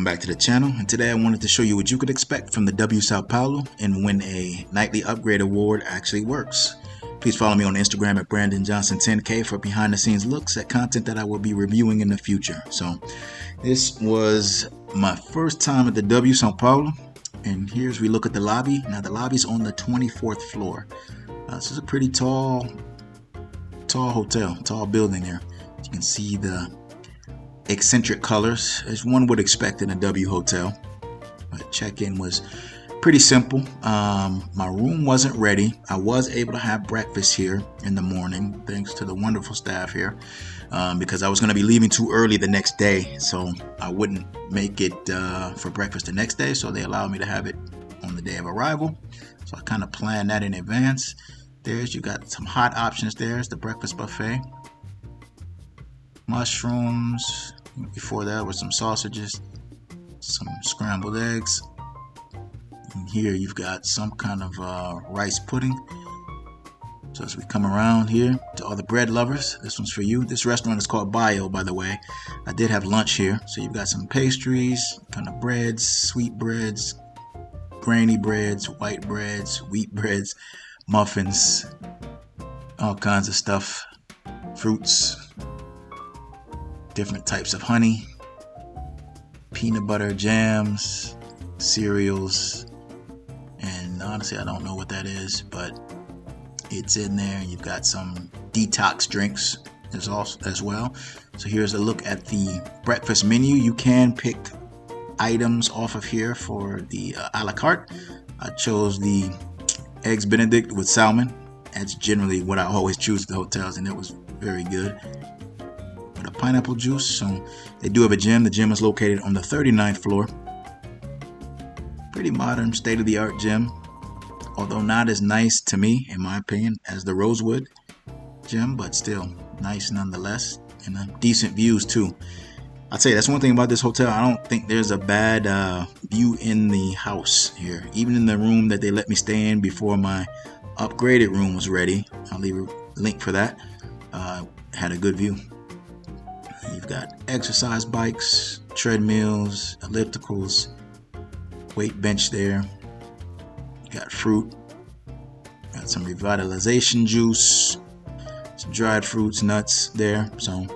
Welcome back to the channel, and today I wanted to show you what you could expect from the W Sao Paulo and when a nightly upgrade award actually works. Please follow me on Instagram at BrandonJohnson10K for behind the scenes looks at content that I will be reviewing in the future. So this was my first time at the W Sao Paulo, and here's we look at the lobby. Now the lobby's on the 24th floor. This is a pretty tall hotel, tall building there. You can see the eccentric colors as one would expect in a W hotel. But check-in was pretty simple. My room wasn't ready. I was able to have breakfast here in the morning thanks to the wonderful staff here, because I was going to be leaving too early the next day, so I wouldn't make it for breakfast the next day, so they allowed me to have it on the day of arrival. So I kind of planned that in advance. You got some hot options. There's the breakfast buffet. Mushrooms. Before that was some sausages, some scrambled eggs. And here you've got some kind of rice pudding. So as we come around here to all the bread lovers, this one's for you. This restaurant is called Bio, by the way. I did have lunch here. So you've got some pastries, kind of breads, sweet breads, grainy breads, white breads, wheat breads, muffins, all kinds of stuff, fruits, different types of honey, peanut butter, jams, cereals, and honestly I don't know what that is, but it's in there. You've got some detox drinks as well. So here's a look at the breakfast menu. You can pick items off of here for the a la carte. I chose the eggs Benedict with salmon. That's generally what I always choose at the hotels, and it was very good. A pineapple juice. So they do have a gym. The gym is located on the 39th floor. Pretty modern, state-of-the-art gym, although not as nice to me, in my opinion, as the Rosewood gym, but still nice nonetheless, and decent views too. I'd say that's one thing about this hotel. I don't think there's a bad view in the house here. Even in the room that they let me stay in before my upgraded room was ready, I'll leave a link for that, had a good view. You've got exercise bikes, treadmills, ellipticals, weight bench there. You got fruit, got some revitalization juice, some dried fruits, nuts there. So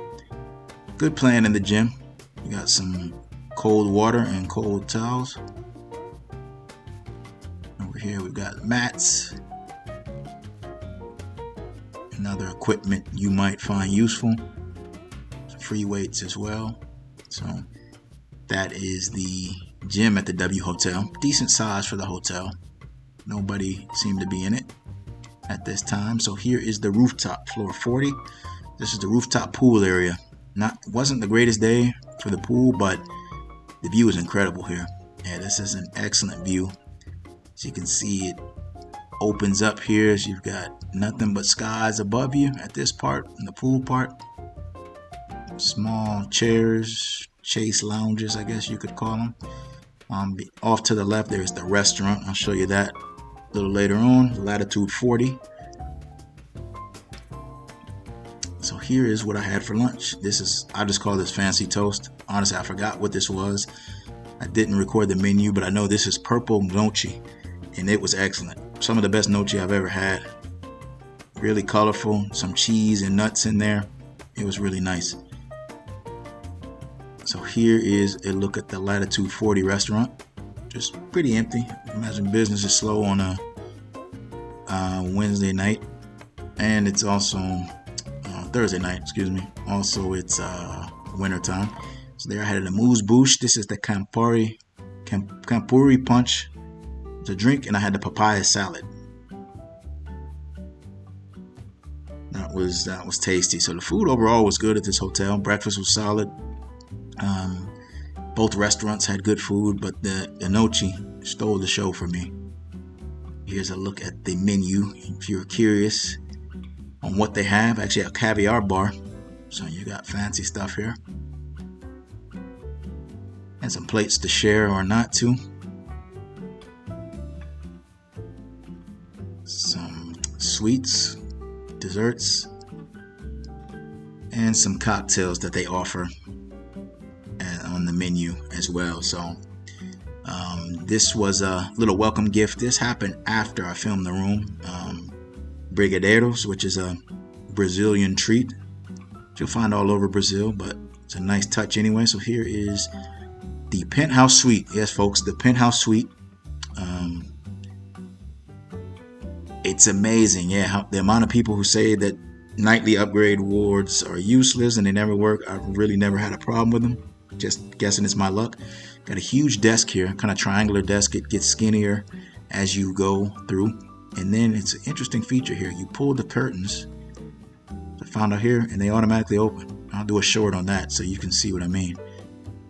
good plan in the gym. You got some cold water and cold towels. Over here we've got mats and other equipment you might find useful. Free weights as well. So that is the gym at the W Hotel. Decent size for the hotel. Nobody seemed to be in it at this time. So here is the rooftop, floor 40. This is the rooftop pool area. Wasn't the greatest day for the pool, but the view is incredible here. Yeah, this is an excellent view. As you can see, it opens up here. As you've got nothing but skies above you at this part, in the pool part. Small chairs, chase lounges, I guess you could call them. Off to the left, there's the restaurant. I'll show you that a little later on. Latitude 40. So here is what I had for lunch. I just call this fancy toast. Honestly, I forgot what this was. I didn't record the menu, but I know this is purple gnocchi, and it was excellent. Some of the best gnocchi I've ever had. Really colorful, some cheese and nuts in there. It was really nice. So here is a look at the Latitude 40 restaurant. Just pretty empty. Imagine business is slow on a Wednesday night, and it's also Thursday night. Excuse me. Also, it's winter time. So there I had an amuse-bouche. This is the Campuri punch. It's a drink, and I had the papaya salad. That was tasty. So the food overall was good at this hotel. Breakfast was solid. Both restaurants had good food, but the gnocchi stole the show for me. Here's a look at the menu. If you're curious on what they have, actually a caviar bar. So you got fancy stuff here. And some plates to share or not to. Some sweets, desserts, and some cocktails that they offer on the menu as well. So this was a little welcome gift. This happened after I filmed the room. Brigadeiros, which is a Brazilian treat you'll find all over Brazil, but it's a nice touch anyway. So here is the Penthouse Suite. Yes, folks, the Penthouse Suite. It's amazing. Yeah, the amount of people who say that nightly upgrade awards are useless and they never work. I've really never had a problem with them. Just guessing it's my luck. Got a huge desk here, kind of triangular desk. It gets skinnier as you go through. And then it's an interesting feature here. You pull the curtains, I found out here, and they automatically open. I'll do a short on that so you can see what I mean.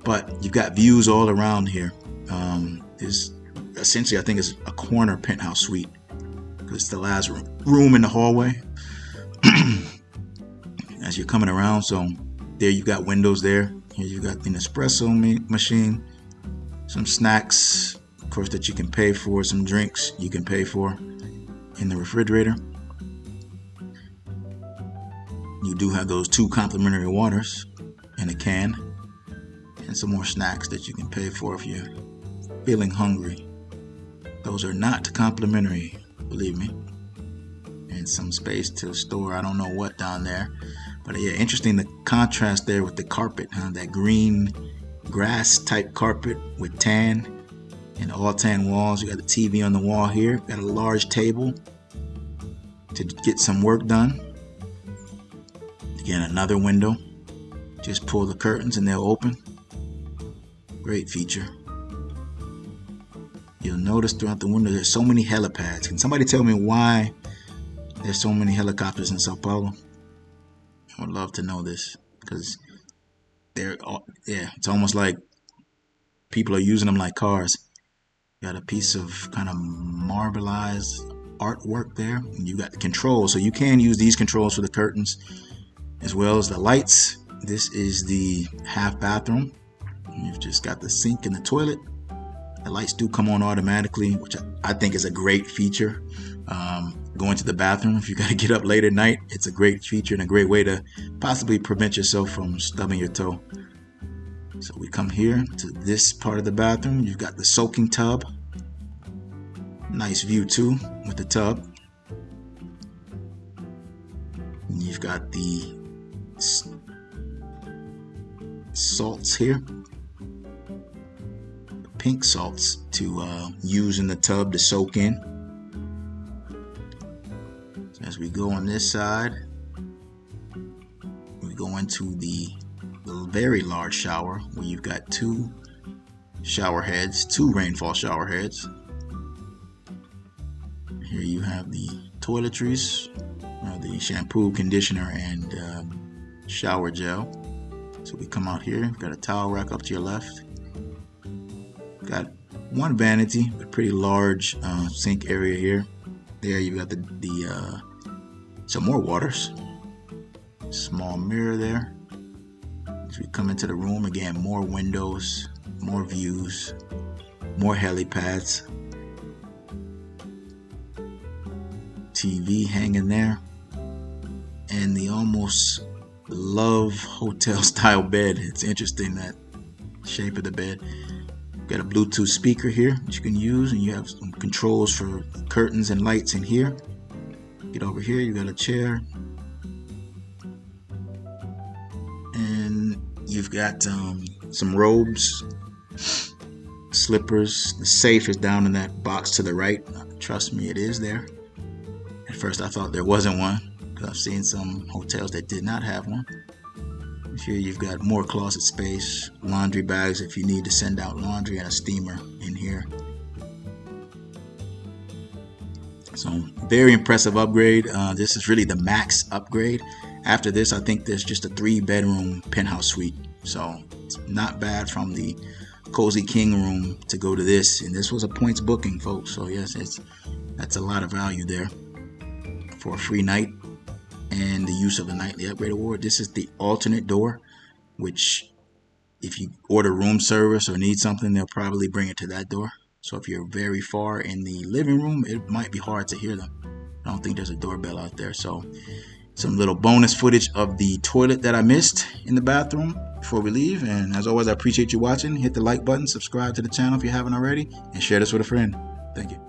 But you've got views all around here. This essentially, I think, is a corner penthouse suite because it's the last room in the hallway as you're coming around. So there you got windows there. Here you got the espresso machine, some snacks, of course, that you can pay for, some drinks you can pay for in the refrigerator. You do have those 2 complimentary waters in a can and some more snacks that you can pay for if you're feeling hungry. Those are not complimentary, believe me. And some space to store I don't know what down there. But yeah, interesting the contrast there with the carpet, that green grass type carpet with tan and all tan walls. You got the TV on the wall here. Got a large table to get some work done. Again, another window. Just pull the curtains and they'll open. Great feature. You'll notice throughout the window there's so many helipads. Can somebody tell me why there's so many helicopters in Sao Paulo? I would love to know this because it's almost like people are using them like cars. You got a piece of kind of marbleized artwork there. And you got the controls, so you can use these controls for the curtains as well as the lights. This is the half bathroom. You've just got the sink and the toilet. The lights do come on automatically, which I think is a great feature. Going to the bathroom, if you got to get up late at night, it's a great feature and a great way to possibly prevent yourself from stubbing your toe. So we come here to this part of the bathroom. You've got the soaking tub. Nice view too with the tub. And you've got the salts here. Pink salts to use in the tub to soak in. So as we go on this side, we go into the very large shower where you've got 2 shower heads, 2 rainfall shower heads. Here you have the toiletries, the shampoo, conditioner, and shower gel. So we come out here, we've got a towel rack up to your left. Got one vanity, but pretty large sink area here. There you got the some more waters. Small mirror there. As we come into the room again, more windows, more views, more helipads. TV hanging there, and the almost love hotel style bed. It's interesting, that shape of the bed. Got a Bluetooth speaker here that you can use, and you have some controls for curtains and lights in here. Get over here, you got a chair, and you've got some robes, slippers. The safe is down in that box to the right. Trust me, it is there. At first I thought there wasn't one, because I've seen some hotels that did not have one. Here you've got more closet space, laundry bags if you need to send out laundry, and a steamer in here. So very impressive upgrade. This is really the max upgrade. After this, I think there's just a 3-bedroom penthouse suite. So it's not bad from the Cozy King room to go to this. And this was a points booking, folks. So yes, that's a lot of value there for a free night and the use of the nightly upgrade award. This is the alternate door, which if you order room service or need something, they'll probably bring it to that door. So if you're very far in the living room, it might be hard to hear them. I don't think there's a doorbell out there. So some little bonus footage of the toilet that I missed in the bathroom before we leave. And as always, I appreciate you watching. Hit the like button, subscribe to the channel if you haven't already, and share this with a friend. Thank you.